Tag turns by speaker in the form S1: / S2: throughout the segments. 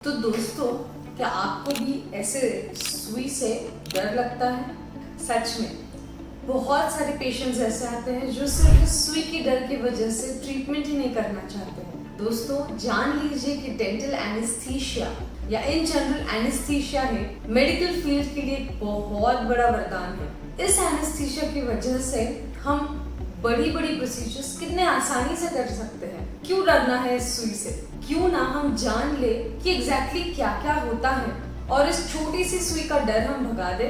S1: तो दोस्तों, क्या आपको भी ऐसे सुई से डर लगता है? सच में बहुत सारे पेशेंट्स ऐसे आते हैं जो सिर्फ सुई की डर की वजह से ट्रीटमेंट ही नहीं करना चाहते हैं। दोस्तों, जान लीजिए कि डेंटल एनेस्थीसिया या इन जनरल एनेस्थीसिया है मेडिकल फील्ड के लिए बहुत बड़ा वरदान है। इस एनेस्थीसिया की वजह से हम बड़ी बड़ी प्रोसीजर्स कितने आसानी से कर सकते हैं। क्यों डरना है इस सुई से? क्यों ना हम जान ले कि एग्जैक्टली क्या क्या होता है और इस छोटी सी सुई का डर हम भगा दे।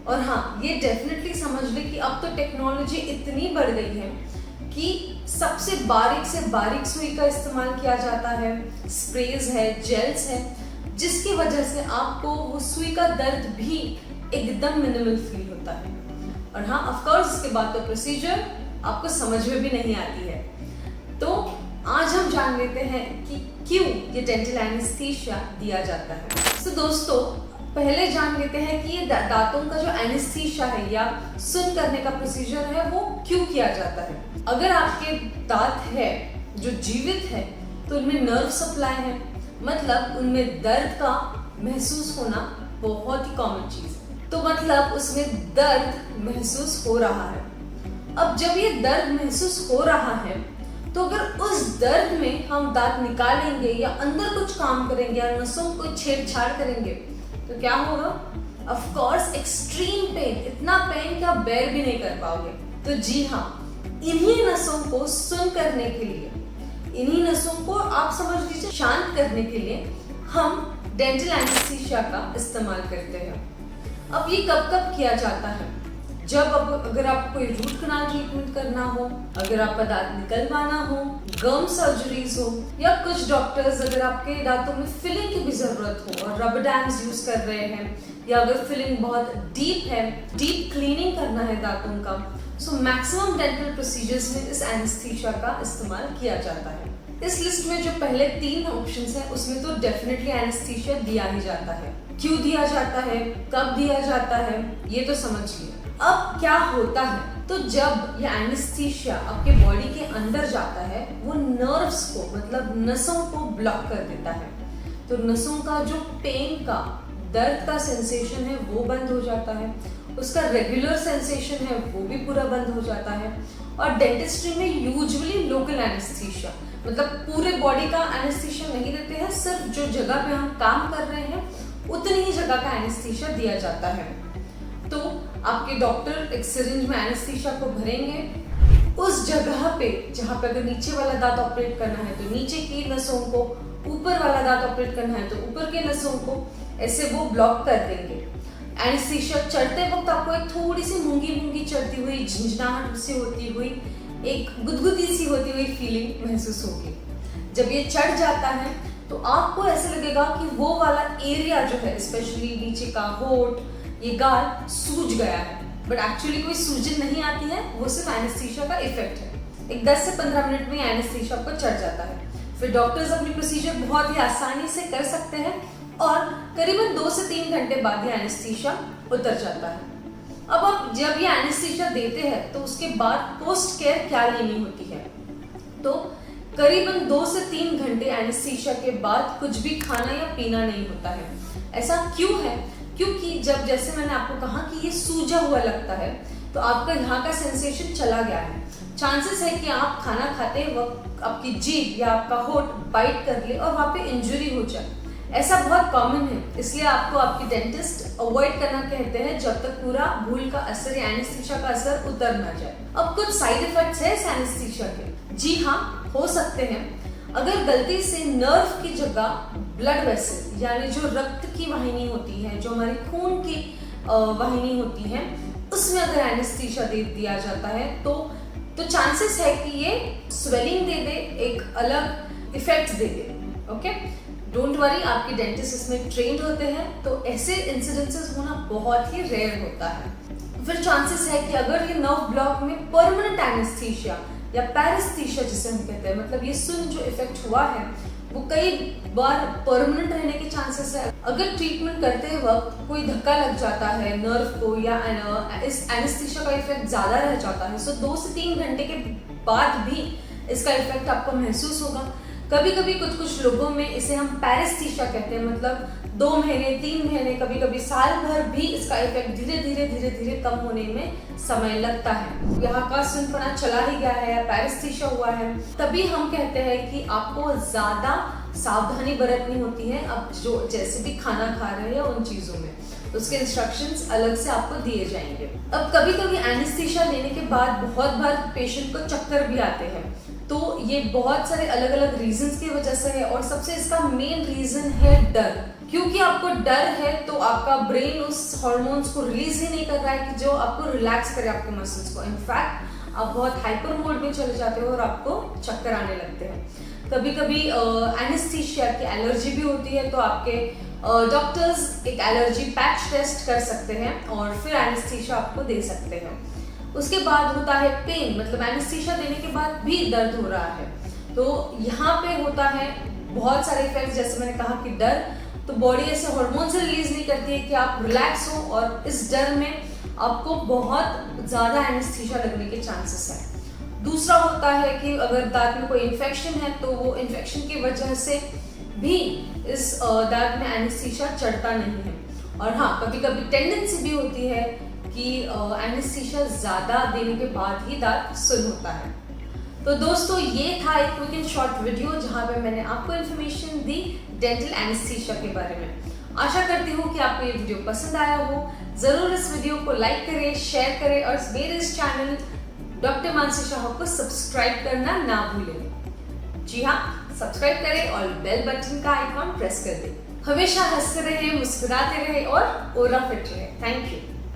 S1: और हाँ, ये डेफिनेटली समझ ले कि अब तो टेक्नोलॉजी इतनी बढ़ गई है कि सबसे बारीक से बारीक सुई का इस्तेमाल किया जाता है, स्प्रेज है, जेल्स है, जिसकी वजह से आपको वो सुई का दर्द भी एकदम मिनिमल फील होता है। और हाँ, ऑफ कोर्स इसके बाद तो प्रोसीजर आपको समझ में भी नहीं आती है। तो आज हम जान लेते हैं कि क्यों ये डेंटल एनेस्थीसिया दिया जाता है। तो दोस्तों, पहले जान लेते हैं कि ये दांतों का जो एनेस्थीसिया है या सुन करने का प्रोसीजर है वो क्यों किया जाता है। अगर आपके दांत है जो जीवित है तो उनमें नर्व सप्लाई है, मतलब उनमें दर्द का महसूस होना बहुत ही कॉमन चीज है। तो मतलब उसमें दर्द महसूस हो रहा है। अब जब ये दर्द महसूस हो रहा है तो अगर उस दर्द में हम दांत निकालेंगे या अंदर कुछ काम करेंगे या नसों को छेड़छाड़ करेंगे तो क्या होगा? ऑफ कोर्स एक्सट्रीम पेन, इतना पेन कि आप बेयर भी नहीं कर पाओगे। तो जी हाँ, इन्हीं नसों को सुन करने के लिए, इन्हीं नसों को आप समझ लीजिए शांत करने के लिए हम डेंटल एनेस्थीसिया का इस्तेमाल करते हैं। अब ये कब कब किया जाता है? जब अगर आपको कोई रूट कनाल ट्रीटमेंट करना हो, अगर आपका दांत निकलवाना हो, गम सर्जरीज हो, या कुछ डॉक्टर्स अगर आपके दांतों में फिलिंग की भी जरूरत हो और रबर डैम्स यूज कर रहे हैं, या अगर फिलिंग बहुत डीप है, डीप क्लीनिंग करना है दांतों का, सो मैक्सिमम डेंटल प्रोसीजर्स में इस एनेस्थीसिया का इस्तेमाल किया जाता है। इस लिस्ट में जो पहले 3 ऑप्शंस हैं उसमें तो डेफिनेटली एनेस्थीसिया दिया ही जाता है। क्यों दिया जाता है, कब दिया जाता है, ये तो समझिए। अब क्या होता है? तो जब ये एनेस्थीसिया आपके बॉडी के अंदर जाता है वो नर्व्स को, मतलब नसों को ब्लॉक कर देता है। तो नसों का जो पेन का, दर्द का सेंसेशन है वो बंद हो जाता है, उसका रेगुलर सेंसेशन है वो भी पूरा बंद हो जाता है। और डेंटिस्ट्री में यूजुअली लोकल एनेस्थीसिया, मतलब पूरे बॉडी का एनेस्थीसिया नहीं देते हैं, सिर्फ जो जगह पे हम काम कर रहे हैं उतनी ही जगह का एनेस्थीसिया दिया जाता है। तो आपके डॉक्टर एक सिरिंज में एनेस्थीसिया को भरेंगे उस जगह पे जहाँ पे अगर नीचे वाला दांत ऑपरेट करना है तो नीचे की नसों को, ऊपर वाला दांत ऑपरेट करना है तो ऊपर के नसों को, ऐसे वो ब्लॉक कर देंगे। एनेस्थीसिया चढ़ते वक्त आपको एक थोड़ी सी मूंगी चढ़ती हुई, झंझनाहट सी होती हुई, एक गुदगुदी सी होती हुई फीलिंग महसूस होगी। जब ये चढ़ जाता है तो आपको ऐसे लगेगा कि वो वाला एरिया जो है, स्पेशली नीचे का होठ, ये गाल सूज गया है, बट एक्चुअली कोई सूजन नहीं आती है, वो सिर्फ एनेस्थीसिया का इफेक्ट है। एक 10 से 15 मिनट में एनेस्थीसिया आपको चढ़ जाता है। फिर डॉक्टर्स अपनी प्रोसीजर बहुत ही आसानी से कर सकते हैं और करीबन 2 से 3 घंटे बाद ये एनेस्थीसिया उतर जाता है। अब आप जब ये एनेस्थीसिया देते हैं तो उसके बाद पोस्ट केयर क्या लेनी होती है? तो करीबन 2 से 3 घंटे एनेस्थीसिया के बाद कुछ भी खाना या पीना नहीं होता है। ऐसा क्यों है? क्योंकि जब, जैसे मैंने आपको कहा कि ये सूजा हुआ लगता है, तो आपका यहाँ का सेंसेशन चला गया है। चांसेस है कि आप खाना खाते वक्त आपकी जीभ या आपका होठ बाइट कर ले और वहाँ पे इंजरी हो जाए। ऐसा बहुत कॉमन है, इसलिए आपको आपकी डेंटिस्ट अवॉइड करना कहते हैं जब तक पूरा भूल का असर या एनेस्थीसिया का असर उतर ना जाए। अब कुछ साइड इफेक्ट्स है इस एनेस्थीसिया के। जी हाँ, हो सकते हैं। अगर गलती से नर्व की जगह ब्लड वेसल, यानी जो रक्त की वाहिनी होती है, जो हमारी खून की वाहिनी होती है, उसमें अगर एनेस्थीसिया दे दिया जाता है तो चांसेस है कि ये स्वेलिंग दे दे, एक अलग effect they they. Okay, don't worry, आपके डेंटिस्ट इसमें ट्रेंड होते हैं, तो ऐसे इंसिडेंसेस होना बहुत ही रेयर होता है। फिर चांसेस है कि अगर ये नर्व ब्लॉक में परमानेंट एनेस्थीसिया या पैरेस्थीसिया जिसे हम कहते हैं, मतलब ये सुन जो इफेक्ट हुआ है वो कई बार परमानेंट रहने के चांसेस है। अगर ट्रीटमेंट करते वक्त कोई धक्का लग जाता है नर्व को या इस एनेस्थीसिया का इफेक्ट ज्यादा रह जाता है, सो 2 से 3 घंटे के बाद भी इसका इफेक्ट आपको महसूस होगा। कभी कभी कुछ कुछ लोगों में इसे हम पैरेस्थीसिया कहते हैं, मतलब 2 महीने 3 महीने कभी कभी साल भर भी इसका इफेक्ट धीरे धीरे कम होने में समय लगता है। यहाँ का सुनपना चला ही गया है या पैरेस्थीसिया हुआ है, तभी हम कहते हैं कि आपको ज्यादा सावधानी बरतनी होती है। अब जो जैसे भी खाना खा रहे हैं उन चीजों में उसके इंस्ट्रक्शंस अलग से आपको दिए जाएंगे। अब कभी कभी एनेस्थीसिया लेने के बाद बहुत बार पेशेंट को चक्कर भी आते हैं, तो ये बहुत सारे अलग अलग रीजंस की वजह से है और सबसे इसका मेन रीजन है डर। क्योंकि आपको डर है तो आपका ब्रेन उस हार्मोन्स को रिलीज ही नहीं कर रहा है कि जो आपको रिलैक्स करे आपके मसल्स को। इनफैक्ट आप बहुत हाइपर मोड में चले जाते हो और आपको चक्कर आने लगते हैं। कभी कभी एनेस्थीसिया की एलर्जी भी होती है, तो आपके डॉक्टर्स एक एलर्जी पैच टेस्ट कर सकते हैं और फिर एनेस्थीसिया आपको दे सकते हैं। उसके बाद होता है पेन, मतलब एनेस्थीसिया देने के बाद भी दर्द हो रहा है, तो यहाँ पे होता है बहुत सारे इफेक्ट्स। जैसे मैंने कहा कि डर, तो बॉडी ऐसे हार्मोन से रिलीज नहीं करती है कि आप रिलैक्स हो, और इस डर में आपको बहुत ज्यादा एनेस्थीसिया लगने के चांसेस है। दूसरा होता है कि अगर दांत में कोई इन्फेक्शन है तो वो इन्फेक्शन की वजह से भी इस दांत में एनेस्थीसिया चढ़ता नहीं है। और हाँ, कभी कभी टेंडेंसी भी होती है कि एनेस्थीसिया ज्यादा देने के बाद ही दांत सुन होता है। तो दोस्तों, ये था एक क्विक एंड शॉर्ट वीडियो जहाँ पे मैंने आपको इन्फॉर्मेशन दी डेंटल एनेस्थीसिया के बारे में। आशा करती हूँ कि आपको ये वीडियो पसंद आया हो। जरूर इस वीडियो को लाइक करें, शेयर करें और मेरे इस चैनल डॉक्टर मानसी शाह को सब्सक्राइब करना ना भूलें। जी हाँ, सब्सक्राइब करें और बेल बटन का आइकॉन प्रेस कर दें। हमेशा हंसते रहे, मुस्कुराते रहे और ओरा फिट रहे। Thank you.